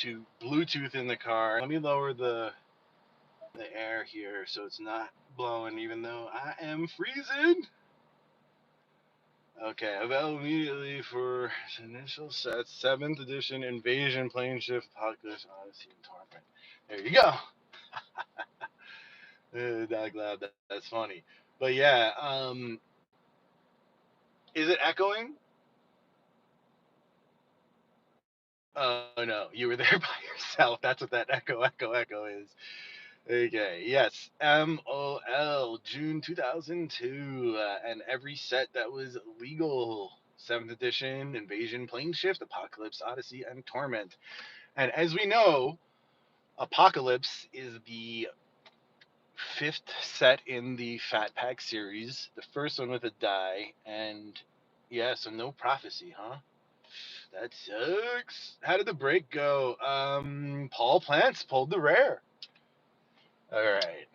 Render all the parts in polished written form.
to Bluetooth in the car. Let me lower the air here so it's not blowing, even though I am freezing. Okay, available immediately for initial sets. 7th edition Invasion Plane Shift Apocalypse Odyssey and Torment. There you go. Dog Lab, that's funny. But yeah, is it echoing? Oh no, you were there by yourself. That's what that echo is. Okay, yes, MOL, June 2002, and every set that was legal. 7th edition, Invasion, Plane Shift, Apocalypse, Odyssey, and Torment. And as we know, Apocalypse is the 5th set in the Fat Pack series, the first one with a die, and yeah, so no prophecy, huh? That sucks. How did the break go? Paul Plants pulled the rare. All right.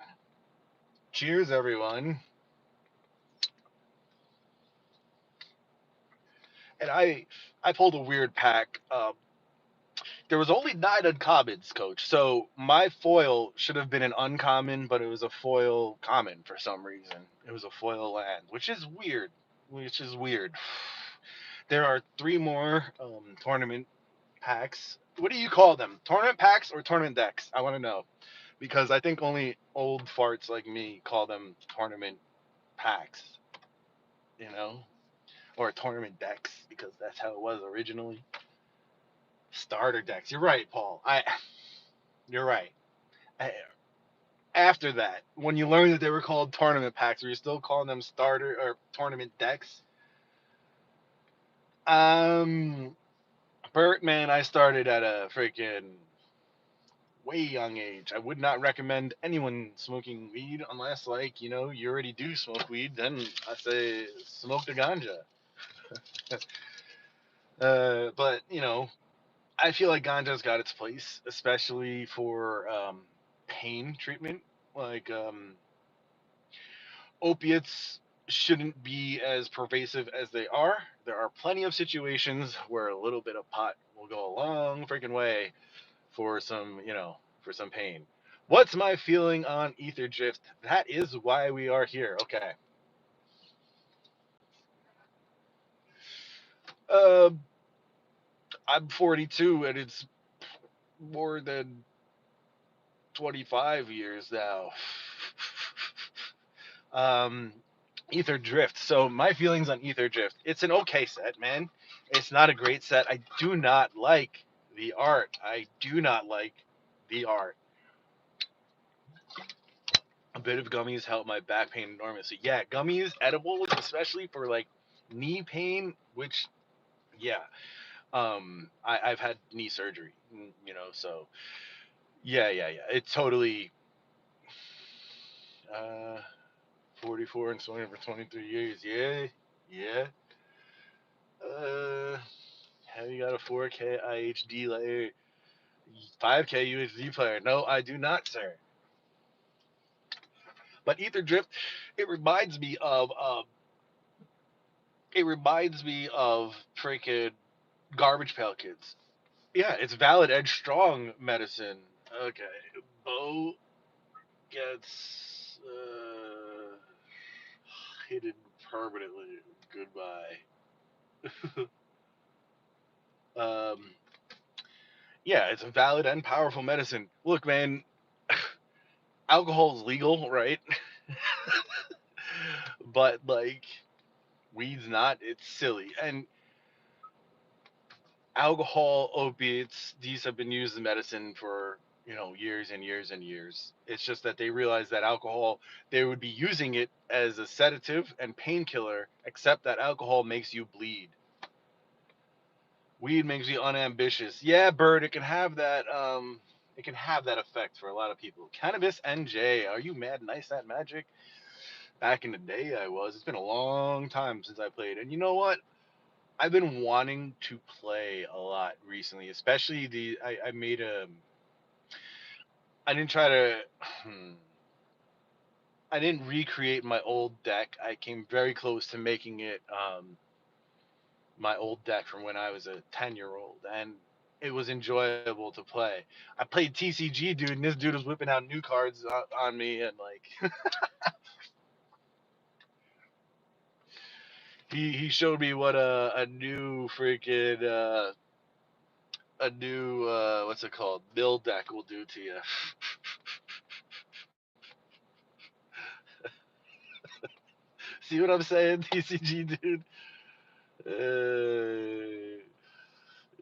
Cheers, everyone. And I pulled a weird pack. There was only 9 uncommons, Coach. So my foil should have been an uncommon, but it was a foil common for some reason. It was a foil land, which is weird. Which is weird. There are 3 more tournament packs. What do you call them? Tournament packs or tournament decks? I want to know. Because I think only old farts like me call them tournament packs, you know? Or tournament decks, because that's how it was originally. Starter decks. You're right, Paul. You're right. I, After that, when you learned that they were called tournament packs, were you still calling them starter or tournament decks? Um, Bert, man, I started at a freaking way young age. I would not recommend anyone smoking weed unless, like, you already do smoke weed. Then I say smoke the ganja. But I feel like ganja's got its place, especially for pain treatment. Like opiates shouldn't be as pervasive as they are. There are plenty of situations where a little bit of pot will go a long freaking way for some pain. What's my feeling on Aetherdrift? That is why we are here. Okay. Uh, I'm 42 and it's more than 25 years now. um, Aetherdrift. So my feelings on Aetherdrift. It's an okay set, man. It's not a great set. I do not like the art. I do not like the art. A bit of gummies help my back pain enormously. Yeah, gummies, edibles, especially for like knee pain, which yeah. I've had knee surgery, so yeah. It's totally uh 44 and swimming for 23 years. Yeah, yeah. Uh, have you got a 4K IHD layer, 5K UHD player? No, I do not, sir. But Aetherdrift, it reminds me of freaking Garbage Pail Kids. Yeah, it's valid edge strong medicine. Okay, Bo gets hidden permanently. Goodbye. um, yeah, it's a valid and powerful medicine. Look, man, alcohol is legal, right? But like weed's not. It's silly. And alcohol, opiates, these have been used in medicine for years and years and years. It's just that they realized that alcohol, they would be using it as a sedative and painkiller, except that alcohol makes you bleed. Weed makes you unambitious. Yeah, Bird, it can have that effect for a lot of people. Cannabis NJ, are you mad nice at Magic? Back in the day I was. It's been a long time since I played. And you know what? I've been wanting to play a lot recently, especially I made a I didn't try to I didn't recreate my old deck. I came very close to making it my old deck from when I was a 10-year-old, and it was enjoyable to play. I played TCG, dude, and this dude was whipping out new cards on me, and like he showed me what a new freaking a new what's it called, mill deck will do to you. See what I'm saying, TCG dude?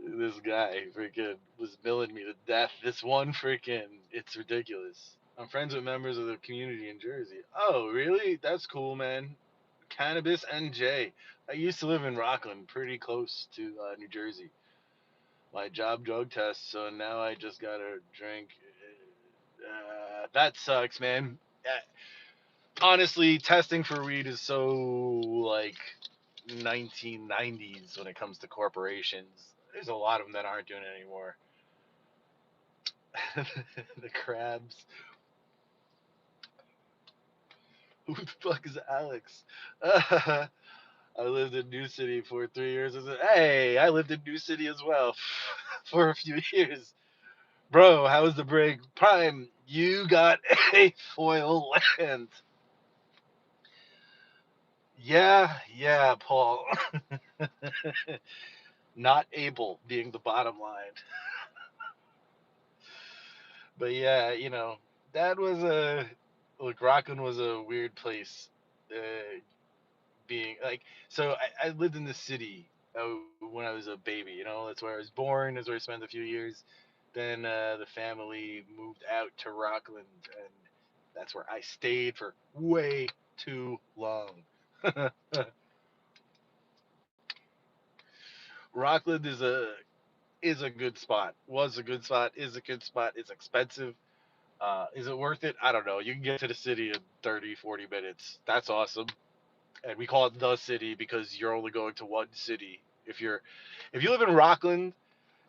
This guy freaking was milling me to death. This one freaking, it's ridiculous. I'm friends with members of the community in Jersey. Oh, really? That's cool, man. Cannabis NJ. I used to live in Rockland, pretty close to New Jersey. My job drug test, so now I just gotta drink. That sucks, man. Honestly, testing for weed is so like 1990s when it comes to corporations. There's a lot of them that aren't doing it anymore. The crabs. Who the fuck is Alex? I lived in New City for 3 years. Hey, I lived in New City as well for a few years. Bro, how was the break? Prime, you got a foil land. Yeah, Paul. Not able being the bottom line. But yeah, that was a look. Rockland was a weird place. Being like, so I lived in the city when I was a baby. That's where I was born. That's where I spent a few years. Then the family moved out to Rockland, and that's where I stayed for way too long. Rockland is a good spot. Was a good spot. Is a good spot. It's expensive. Is it worth it? I don't know. You can get to the city in 30, 40 minutes. That's awesome. And we call it the city because you're only going to one city. If you live in Rockland,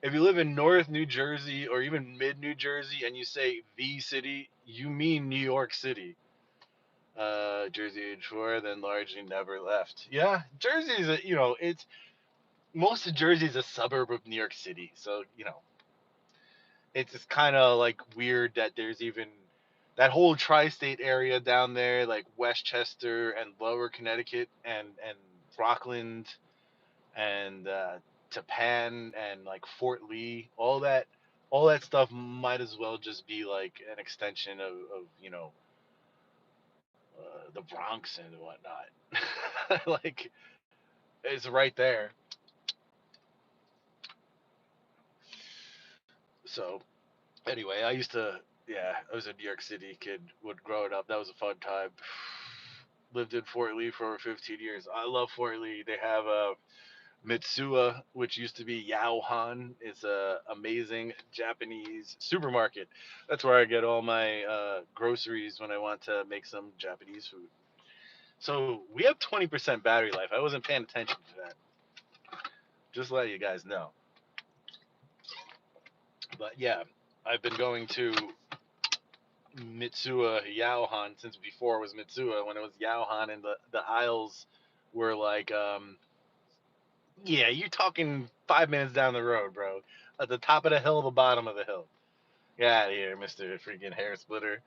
if you live in North New Jersey or even Mid New Jersey and you say the city, you mean New York City. Jersey age 4, then largely never left. Yeah, Jersey is it's most of Jersey is a suburb of New York City. So, it's just kind of like weird that there's even that whole tri-state area down there, like Westchester and Lower Connecticut and Rockland and Tapan and like Fort Lee, all that stuff might as well just be like an extension of the Bronx and whatnot. Like it's right there. So anyway, I was a New York City kid when growing up. That was a fun time. Lived in Fort Lee for over 15 years. I love Fort Lee. They have a Mitsuya, which used to be Yaohan. It's a amazing Japanese supermarket. That's where I get all my groceries when I want to make some Japanese food. So we have 20% battery life. I wasn't paying attention to that. Just let you guys know. But yeah, I've been going to Mitsuya Yaohan since before it was Mitsuya. When it was Yaohan, and the aisles were like, yeah, you're talking 5 minutes down the road, bro. At the top of the hill, the bottom of the hill. Get out of here, Mister Freaking Hair Splitter.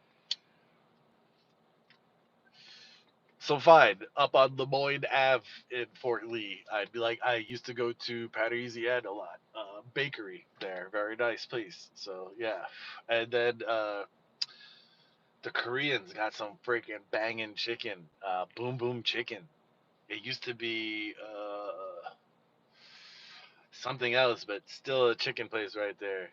So fine, up on Lemoyne Ave in Fort Lee, I'd be like, I used to go to Parisienne a lot. Bakery there, very nice place. So yeah, and then the Koreans got some freaking banging chicken, Boom Boom Chicken. It used to be something else, but still a chicken place right there.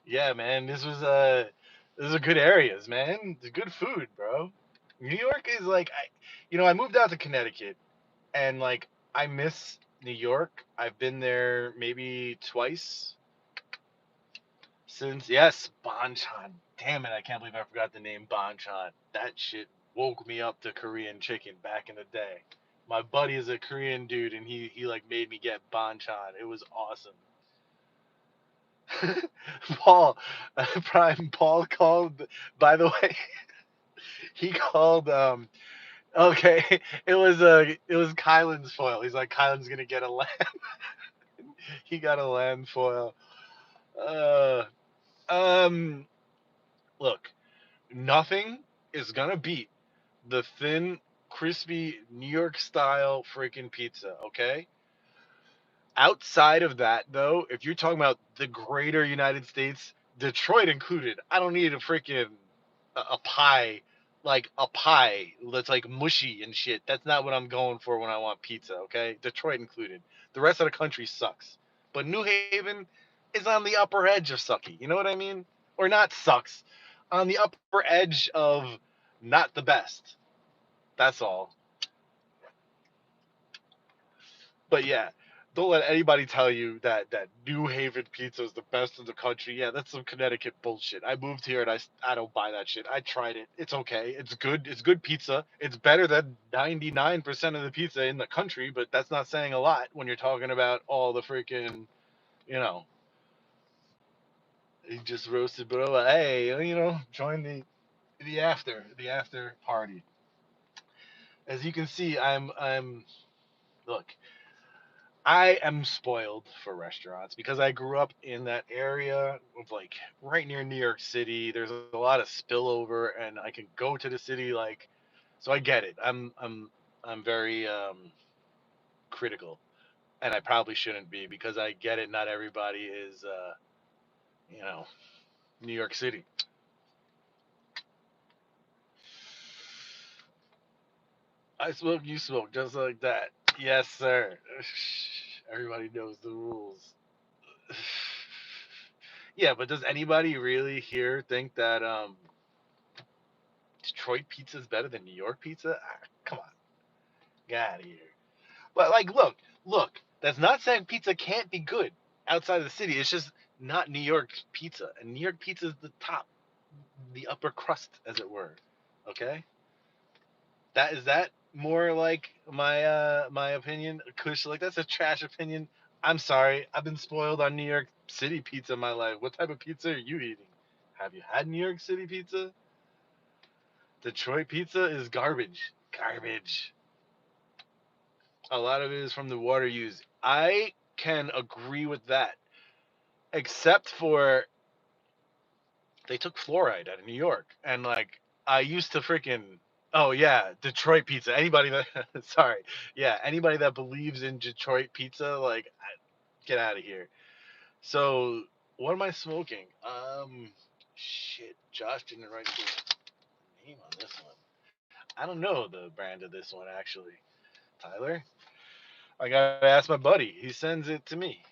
Yeah, man, this is good areas, man. It's good food, bro. New York is like I moved out to Connecticut and like I miss New York. I've been there maybe twice since. Yes, Banchan. Damn it, I can't believe I forgot the name Banchan. That shit woke me up to Korean chicken back in the day. My buddy is a Korean dude and he like made me get Banchan. It was awesome. Paul, Prime Paul called. By the way, he called. Okay, it was Kylan's foil. He's like, Kylan's gonna get a lamb. He got a land foil. Uh, um, look, nothing is gonna beat the thin, crispy New York style freaking pizza. Okay. Outside of that, though, if you're talking about the greater United States, Detroit included, I don't need a freaking a pie, like a pie that's like mushy and shit. That's not what I'm going for when I want pizza. Okay, Detroit included. The rest of the country sucks, but New Haven is on the upper edge of sucky. You know what I mean? Or not sucks, on the upper edge of not the best. That's all. But yeah, don't let anybody tell you that New Haven pizza is the best in the country. Yeah, that's some Connecticut bullshit. I moved here and I don't buy that shit. I tried it. It's okay. It's good. It's good pizza. It's better than 99% of the pizza in the country, but that's not saying a lot when you're talking about all the freaking, you know, he just roasted bro. Hey, join the after party. As you can see, I'm look, I am spoiled for restaurants because I grew up in that area of like right near New York City. There's a lot of spillover, and I can go to the city like, so I get it. I'm very critical, and I probably shouldn't be because I get it. Not everybody is you know New York City. I smoke, you smoke, just like that. Yes, sir. Everybody knows the rules. Yeah, but does anybody really here think that Detroit pizza is better than New York pizza? Come on, get out of here. But like, look. That's not saying pizza can't be good outside of the city. It's just not New York pizza, and New York pizza is the top, the upper crust, as it were. Okay, that more like my opinion. Kush, like that's a trash opinion. I'm sorry. I've been spoiled on New York City pizza in my life. What type of pizza are you eating? Have you had New York City pizza? Detroit pizza is garbage. Garbage. A lot of it is from the water used. I can agree with that, except for they took fluoride out of New York, and like I used to freaking oh yeah, Detroit pizza. Anybody that sorry, yeah, anybody that believes in Detroit pizza, like get out of here. So what am I smoking? Shit, Josh didn't write the name on this one. I don't know the brand of this one actually. Tyler, I gotta ask my buddy. He sends it to me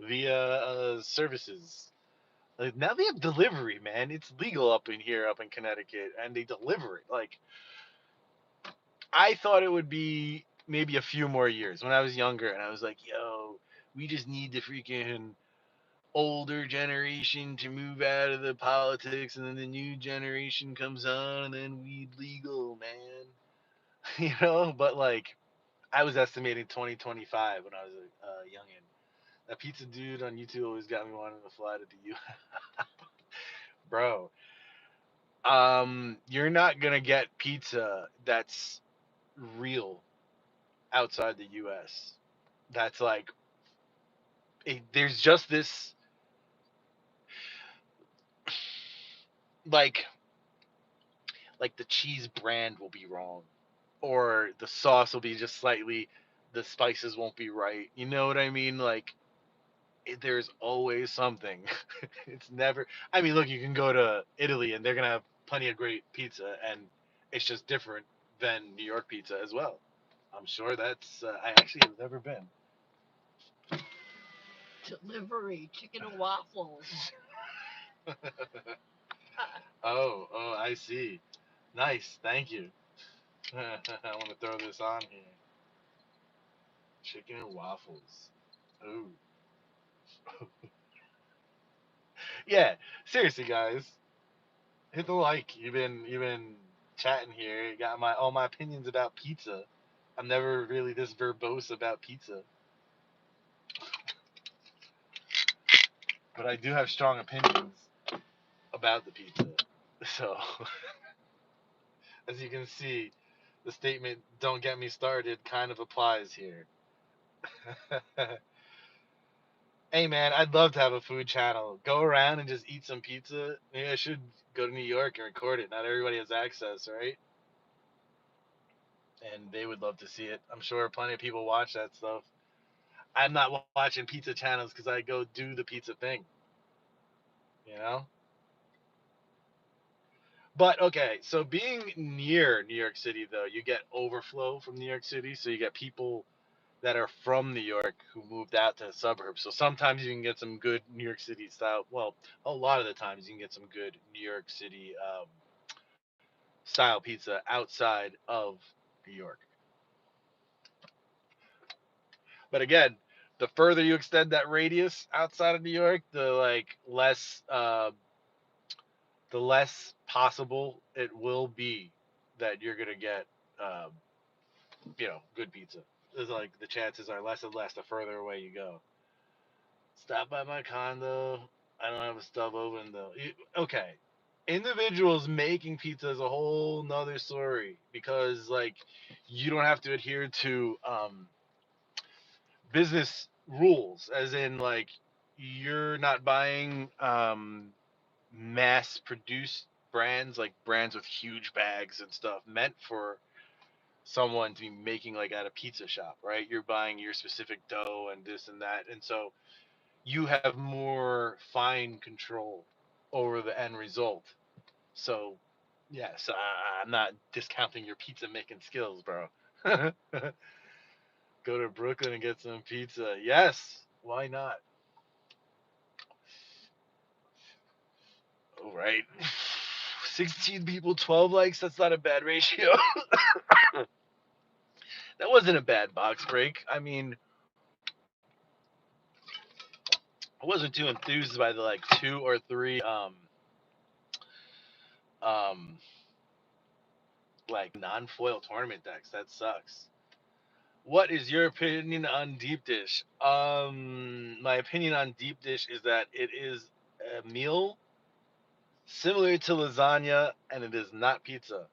via services. Like, now they have delivery, man. It's legal up in here, up in Connecticut, and they deliver it. Like I thought it would be maybe a few more years when I was younger, and I was like, yo, we just need the freaking older generation to move out of the politics, and then the new generation comes on, and then weed legal, man. But like I was estimating 2025 when I was a youngin. That pizza dude on YouTube always got me wanting to fly to the U. Bro, you're not gonna get pizza that's real outside the U.S. That's like there's just this like the cheese brand will be wrong, or the sauce will be just slightly, the spices won't be right. You know what I mean? Like there's always something. It's never. I mean, look, you can go to Italy and they're gonna have plenty of great pizza, and it's just different than New York pizza as well. I'm sure that's. I actually have never been. Delivery, chicken and waffles. Oh, I see. Nice, thank you. I want to throw this on here. Chicken and waffles. Ooh. Yeah, seriously, guys, hit the like. You've been chatting here. You got my all my opinions about pizza. I'm never really this verbose about pizza, but I do have strong opinions about the pizza. So, as you can see, the statement "Don't get me started" kind of applies here. Hey man, I'd love to have a food channel. Go around and just eat some pizza. Maybe I should go to New York and record it. Not everybody has access, right? And they would love to see it. I'm sure plenty of people watch that stuff. I'm not watching pizza channels because I go do the pizza thing, you know? But okay, so being near New York City, though, you get overflow from New York City. So you get people that are from New York who moved out to the suburbs. So sometimes you can get some good New York City style. Well, a lot of the times you can get some good New York City style pizza outside of New York. But again, the further you extend that radius outside of New York, the less possible it will be that you're gonna get um, good pizza. It's like the chances are less and less the further away you go. Stop by my condo. I don't have a stub oven though. Okay, individuals making pizza is a whole nother story because like you don't have to adhere to business rules, as in like you're not buying mass produced brands, like brands with huge bags and stuff meant for someone to be making like at a pizza shop, right? You're buying your specific dough and this and that, and so you have more fine control over the end result. So, yes, I'm not discounting your pizza making skills, bro. Go to Brooklyn and get some pizza. Yes, why not? All right. 16 people, 12 likes. That's not a bad ratio. That wasn't a bad box break. I mean, I wasn't too enthused by the like two or three um like non-foil tournament decks. That sucks. What is your opinion on deep dish? My opinion on deep dish is that it is a meal similar to lasagna, and it is not pizza.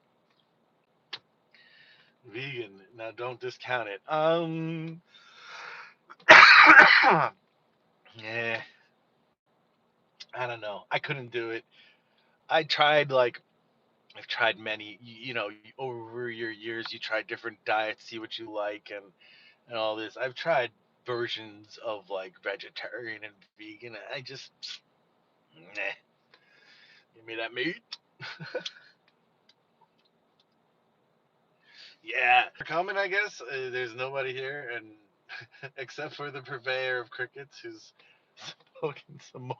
Vegan. Now don't discount it. Yeah, I don't know. I couldn't do it. I tried like I've tried many. Over your years, you try different diets, see what you like, and all this. I've tried versions of like vegetarian and vegan. I just nah. Give me that meat. Yeah. Comment, I guess. There's nobody here, and except for the purveyor of crickets, who's smoking some more.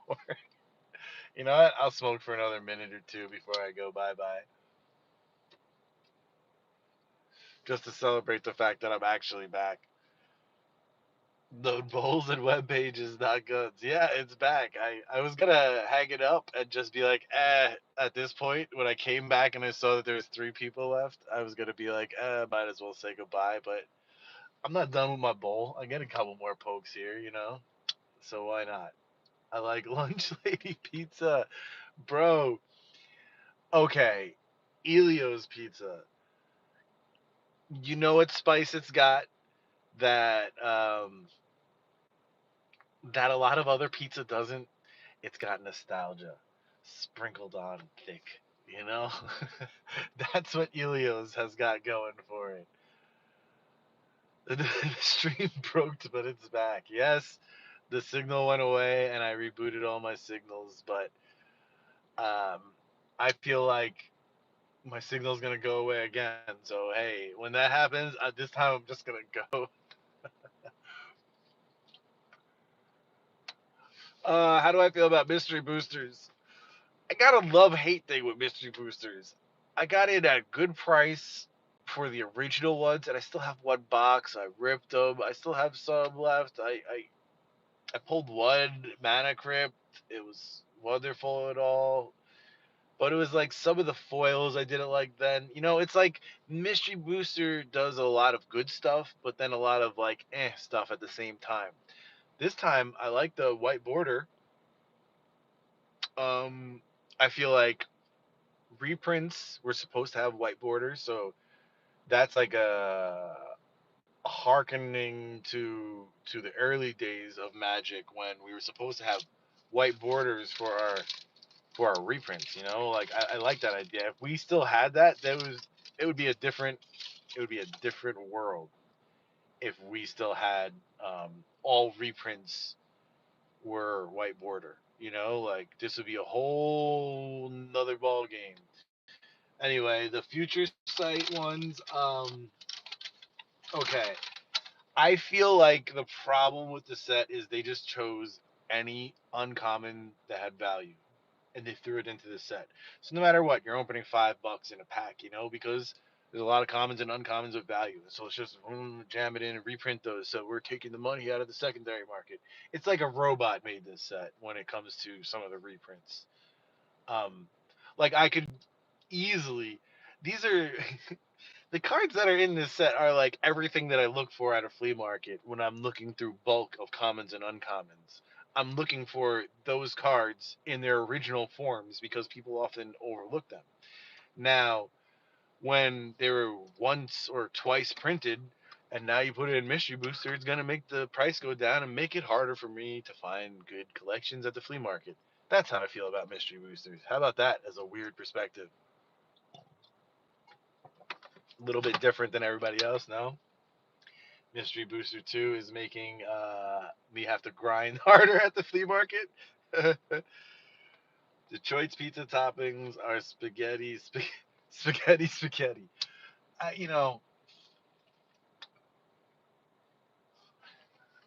You know what? I'll smoke for another minute or two before I go bye bye, just to celebrate the fact that I'm actually back. Load bowls and web pages, not guns. Yeah, it's back. I was gonna hang it up and just be like, at this point, when I came back and I saw that there was three people left, I was gonna be like, might as well say goodbye. But I'm not done with my bowl. I get a couple more pokes here, so why not? I like lunch lady pizza, bro. Okay, Elio's pizza. You know what spice it's got that that a lot of other pizza doesn't? It's got nostalgia sprinkled on thick, you know? That's what Elio's has got going for it. The stream broke, but it's back. Yes, the signal went away and I rebooted all my signals, but um, I feel like my signal's gonna go away again. So hey, when that happens, this time I'm just gonna go. How do I feel about mystery boosters? I got a love hate thing with mystery boosters. I got it at a good price for the original ones, and I still have one box. I ripped them. I still have some left. I pulled one mana crypt. It was wonderful and all, but it was like some of the foils I didn't like then. It's like mystery booster does a lot of good stuff, but then a lot of like stuff at the same time. This time I like the white border. Um, I feel like reprints were supposed to have white borders, so that's like a hearkening to the early days of Magic when we were supposed to have white borders for our reprints. You know, like I like that idea. If we still had that, it would be a different it would be a different world if we still had all reprints were white border. You know, like this would be a whole another ball game. Anyway, the future sight ones. Okay, I feel like the problem with the set is they just chose any uncommon that had value and they threw it into the set. So no matter what, you're opening $5 in a pack, you know, because there's a lot of commons and uncommons of value. So it's just jam it in and reprint those. So we're taking the money out of the secondary market. It's like a robot made this set when it comes to some of the reprints. Um, like I could easily. These are the cards that are in this set are like everything that I look for at a flea market when I'm looking through bulk of commons and uncommons. I'm looking for those cards in their original forms because people often overlook them. Now, when they were once or twice printed, and now you put it in Mystery Booster, it's going to make the price go down and make it harder for me to find good collections at the flea market. That's how I feel about Mystery Boosters. How about that as a weird perspective? A little bit different than everybody else, no? Mystery Booster 2 is making me have to grind harder at the flea market. Detroit's pizza toppings are spaghetti. You know,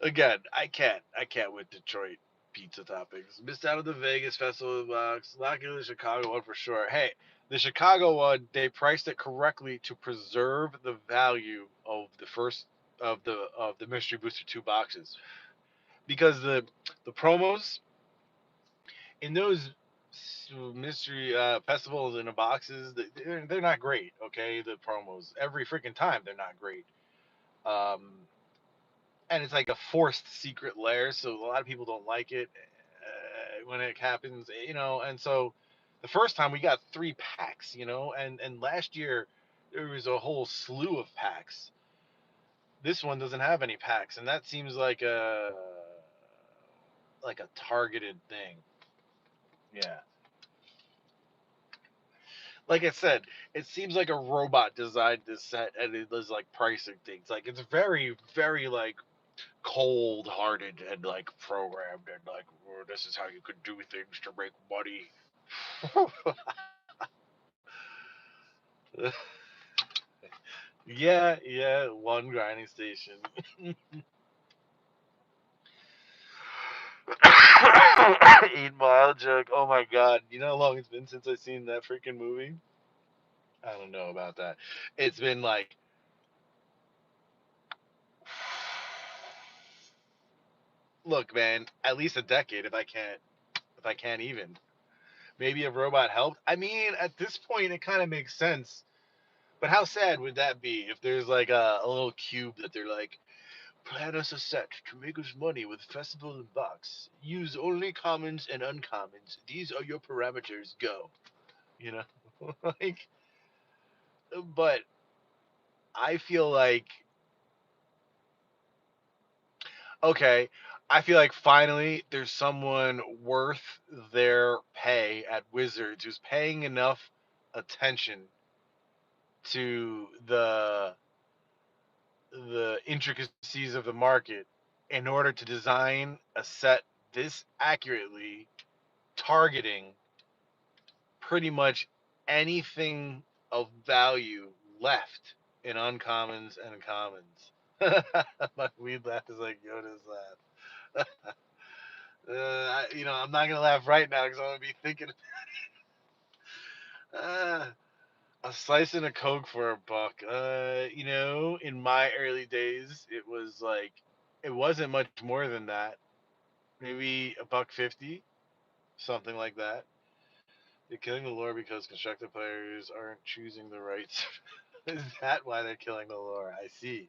again, I can't with Detroit pizza toppings. Missed out on the Vegas Festival box. Lucky the Chicago one for sure. Hey, the Chicago one, they priced it correctly to preserve the value of the first of the Mystery Booster 2 boxes because the promos in those mystery festivals in the boxes, they're not great. Okay, the promos every freaking time they're not great. Um, and it's like a forced secret lair, so a lot of people don't like it when it happens. You know, and so the first time we got 3 packs. You know, and last year there was a whole slew of packs. This one doesn't have any packs, and that seems like a targeted thing. Yeah. Like I said, it seems like a robot designed this set and it was like pricing things. Like it's very, very like cold hearted and like programmed and like this is how you could do things to make money. Yeah, one grinding station. 8 Mile joke. Oh my god. You know how long it's been since I seen that freaking movie? I don't know about that. It's been like look, man, at least a decade if I can't even. Maybe a robot helped. I mean, at this point, it kind of makes sense. But how sad would that be if there's like a little cube that they're like, plan us a set to make us money with festival and box. Use only commons and uncommons. These are your parameters. Go. You know, like, but I feel like okay. I feel like finally there's someone worth their pay at Wizards who's paying enough attention to the intricacies of the market in order to design a set this accurately, targeting pretty much anything of value left in uncommons and commons. My weed laugh is like Yoda's laugh. I'm not gonna laugh right now because I'm gonna be thinking. Uh, a slice and a coke for $1. In my early days, it was like it wasn't much more than that. Maybe $1.50, something like that. They're killing the lore because constructed players aren't choosing the rights. Is that why they're killing the lore? I see.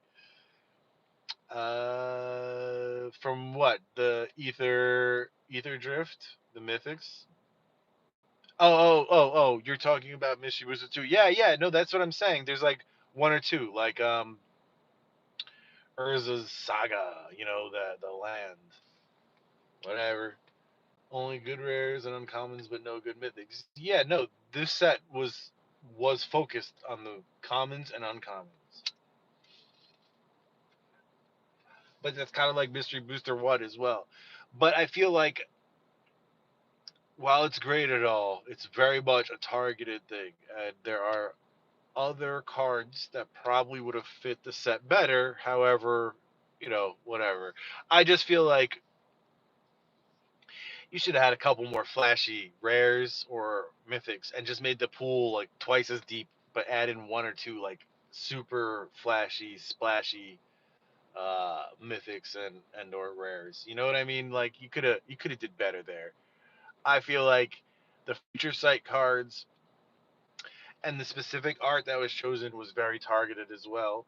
From what the Aetherdrift, the mythics. Oh! You're talking about Mystery Wizard 2. Yeah. No, that's what I'm saying. There's like one or two, like Urza's Saga, the land, whatever. Only good rares and uncommons, but no good mythics. Yeah, no, this set was focused on the commons and uncommons. But that's kind of like Mystery Booster 1 as well. But I feel like while it's great at all, it's very much a targeted thing, and there are other cards that probably would have fit the set better. However, whatever. I just feel like you should have had a couple more flashy rares or mythics and just made the pool like twice as deep, but add in one or two like super flashy, splashy mythics and or rares. You know what I mean? Like you could have did better there. I feel like the future sight cards and the specific art that was chosen was very targeted as well.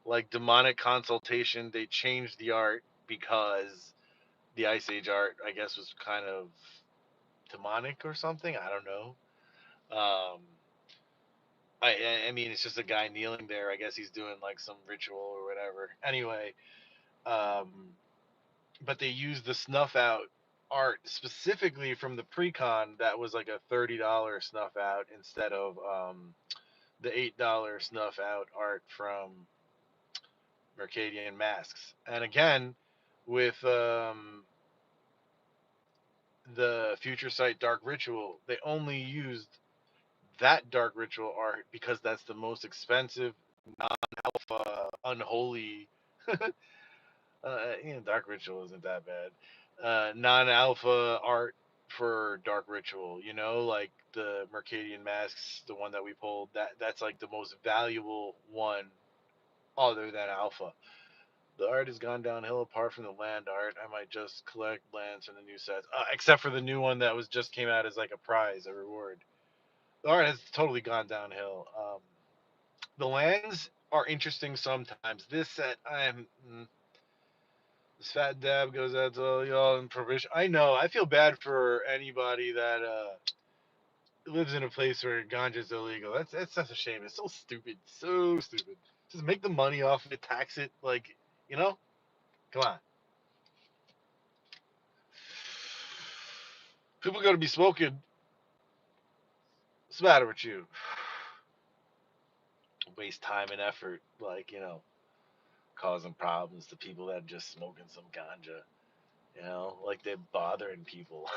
Like demonic consultation, they changed the art because the Ice Age art, I guess, was kind of demonic or something. I don't know. Um, I mean, it's just a guy kneeling there. I guess he's doing like some ritual or whatever. Anyway, um, but they used the snuff out art specifically from the precon that was like a $30 snuff out instead of the $8 snuff out art from Mercadian Masks. And again, with the Future Sight Dark Ritual, they only used that Dark Ritual art because that's the most expensive, non-alpha, unholy. Dark Ritual isn't that bad. Non-alpha art for Dark Ritual, like the Mercadian Masks, the one that we pulled. That's like the most valuable one other than alpha. The art has gone downhill apart from the land art. I might just collect lands from the new sets, except for the new one that was just came out as like a prize, a reward. The art has totally gone downhill. The lands are interesting sometimes. This set, this fat dab goes out to all y'all in provision. I know. I feel bad for anybody that lives in a place where ganja is illegal. That's such a shame. It's so stupid. So stupid. Just make the money off it, tax it. Like, you know? Come on. People gonna be smoking. What's the matter with you? Waste time and effort, like, causing problems to people that are just smoking some ganja. Like they're bothering people.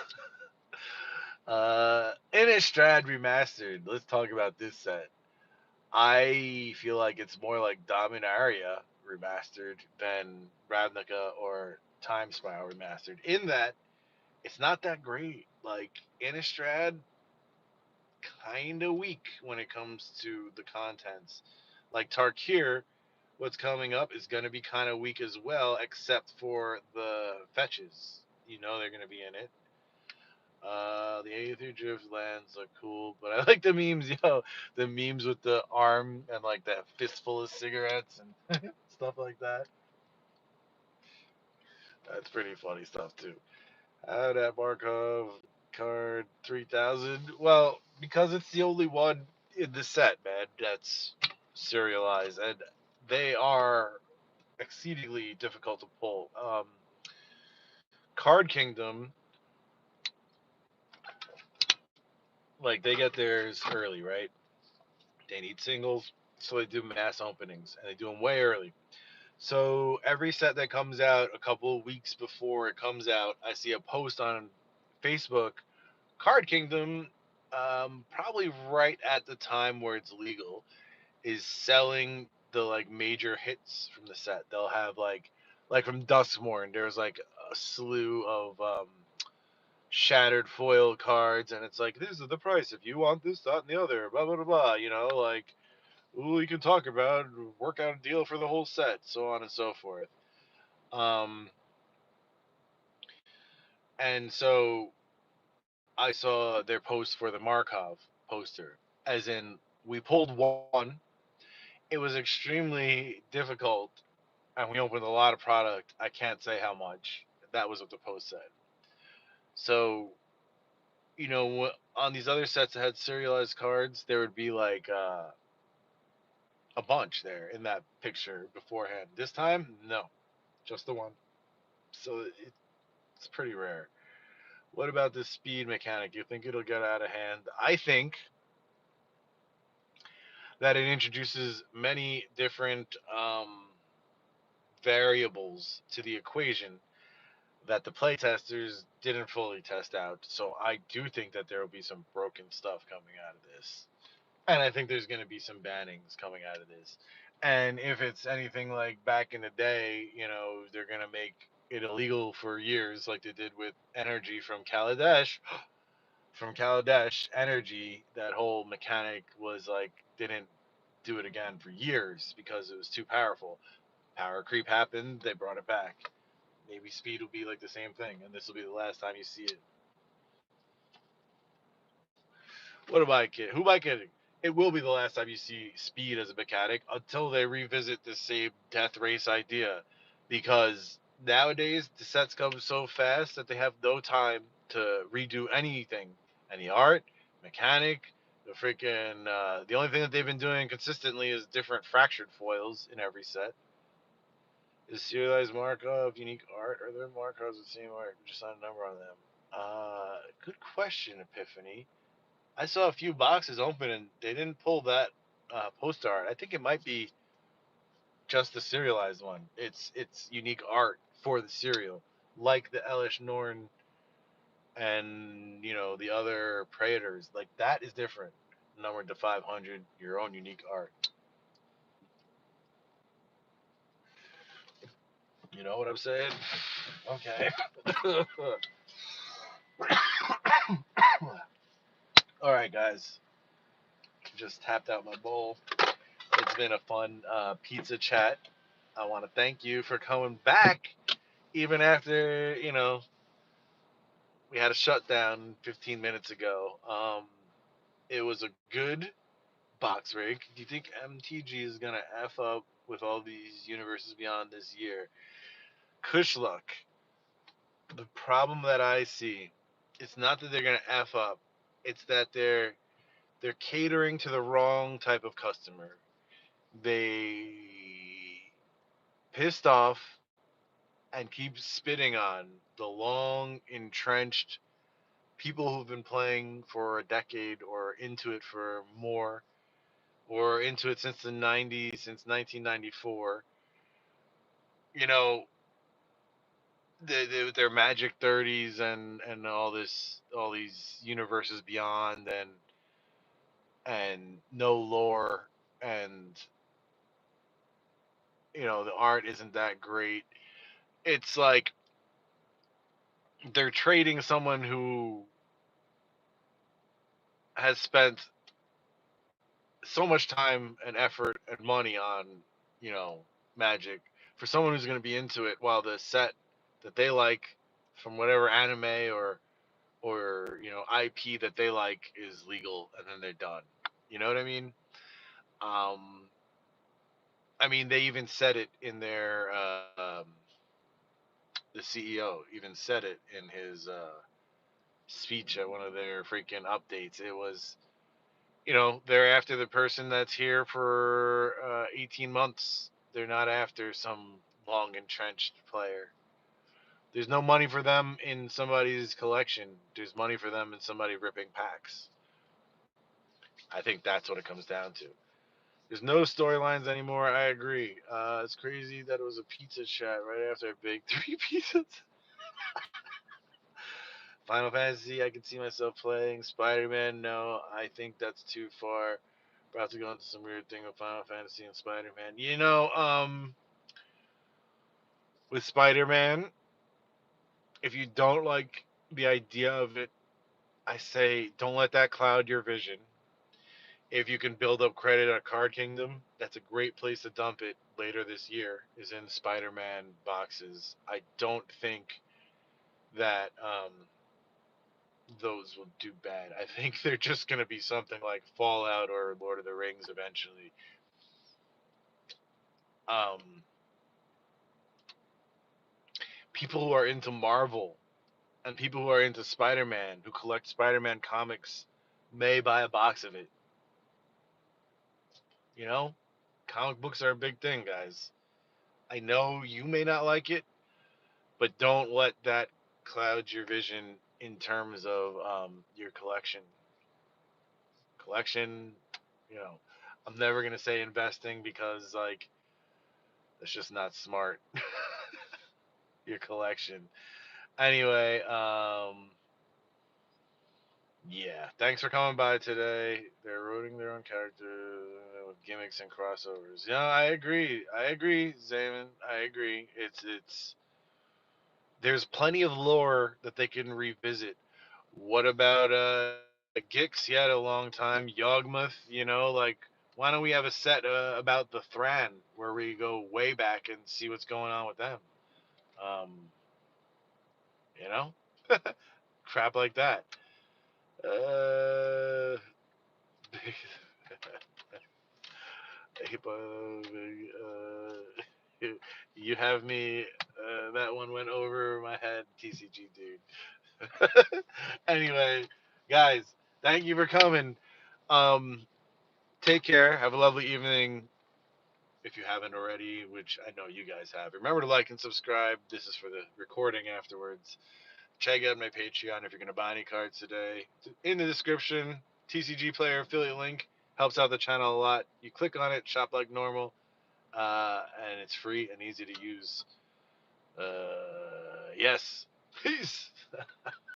Innistrad Remastered. Let's talk about this set. I feel like it's more like Dominaria Remastered than Ravnica or Time Spiral Remastered. In that, it's not that great. Like Innistrad, kind of weak when it comes to the contents. Like Tarkir, what's coming up is going to be kind of weak as well, except for the fetches. They're going to be in it. The Aetherdrift lands look cool, but I like the memes, the memes with the arm and like that fistful of cigarettes and stuff like that. That's pretty funny stuff too. That Markov card 3000. Well, because it's the only one in the set, man, that's serialized, and they are exceedingly difficult to pull. Card Kingdom, like they get theirs early, right? They need singles, so they do mass openings, and they do them way early. So every set that comes out a couple of weeks before it comes out, I see a post on Facebook. Card Kingdom, probably right at the time where it's legal, is selling the like major hits from the set. They'll have like from Duskmorn, there's like a slew of shattered foil cards, and it's like this is the price if you want this, that, and the other, blah blah blah blah. Like ooh, you can talk about work out a deal for the whole set, so on and so forth. Um, and so I saw their post for the Markov poster, as in we pulled one. It was extremely difficult, and we opened a lot of product. I can't say how much. That was what the post said. So on these other sets that had serialized cards, there would be like a bunch there in that picture beforehand. This time, no, just the one. So it's pretty rare. What about this speed mechanic? You think it'll get out of hand? I think that it introduces many different variables to the equation that the playtesters didn't fully test out. So I do think that there will be some broken stuff coming out of this. And I think there's going to be some bannings coming out of this. And if it's anything like back in the day, they're going to make it illegal for years, like they did with energy from Kaladesh. From Kaladesh, energy, that whole mechanic was like, didn't do it again for years because it was too powerful. Power creep happened, they brought it back. Maybe speed will be like the same thing, and this will be the last time you see it. What am I kidding? Who am I kidding? It will be the last time you see speed as a mechanic until they revisit the same death race idea. Because nowadays, the sets come so fast that they have no time to redo anything. Any art, mechanic, the freaking. The only thing that they've been doing consistently is different fractured foils in every set. Is serialized Markov unique art? Are there Markovs with the same art? Just not a number on them. Good question, Epiphany. I saw a few boxes open and they didn't pull that poster art. I think it might be just the serialized one. It's unique art for the serial, like the Elish Norn and the other Praetors. Like that is different. Numbered to 500, your own unique art. You know what I'm saying? Okay. All right, guys. Just tapped out my bowl. It's been a fun pizza chat. I want to thank you for coming back, even after we had a shutdown 15 minutes ago. It was a good box break. Do you think MTG is gonna f up with all these universes beyond this year? Kush luck. The problem that I see, it's not that they're gonna f up. It's that they're catering to the wrong type of customer. They pissed off and keep spitting on the long entrenched people who've been playing for a decade or into it for more or into it since the 90s, since 1994. You know, with their Magic 30s and all these universes beyond and no lore and the art isn't that great. It's like they're trading someone who has spent so much time and effort and money on, you know, Magic for someone who's going to be into it while the set that they like from whatever anime or IP that they like is legal and then they're done. You know what I mean? Um, I mean they even said it in their the CEO even said it in his speech at one of their freaking updates. It was they're after the person that's here for 18 months. They're not after some long entrenched player. There's no money for them in somebody's collection. There's money for them in somebody ripping packs. I think that's what it comes down to. There's no storylines anymore. I agree. It's crazy that it was a pizza chat right after I baked 3 pizzas. Final Fantasy, I could see myself playing. Spider-Man, no. I think that's too far. About to go into some weird thing with Final Fantasy and Spider-Man. With Spider-Man, if you don't like the idea of it, I say don't let that cloud your vision. If you can build up credit at Card Kingdom, that's a great place to dump it later this year, is in Spider-Man boxes. I don't think that those will do bad. I think they're just going to be something like Fallout or Lord of the Rings eventually. Um, People who are into Marvel and people who are into Spider-Man, who collect Spider-Man comics, may buy a box of it. You know, Comic books are a big thing, guys. I know you may not like it, but don't let that cloud your vision in terms of your collection. Collection, you know, I'm never gonna say investing because like that's just not smart. Your collection. Anyway, yeah. Thanks for coming by today. They're writing their own characters with gimmicks and crossovers. Yeah, I agree. I agree, Zaman. I agree. It's there's plenty of lore that they can revisit. What about Gix? He had a long time. Yawgmoth, you know, like why don't we have a set about the Thran where we go way back and see what's going on with them? Um, you know, crap like that. Uh, you have me. That one went over my head, TCG dude. Anyway, guys, thank you for coming. Um, take care. Have a lovely evening. If you haven't already, which I know you guys have, remember to like and subscribe. This is for the recording afterwards. Check out my Patreon if you're going to buy any cards today. In the description, TCG Player affiliate link helps out the channel a lot. You click on it, shop like normal, and it's free and easy to use. Yes. Peace.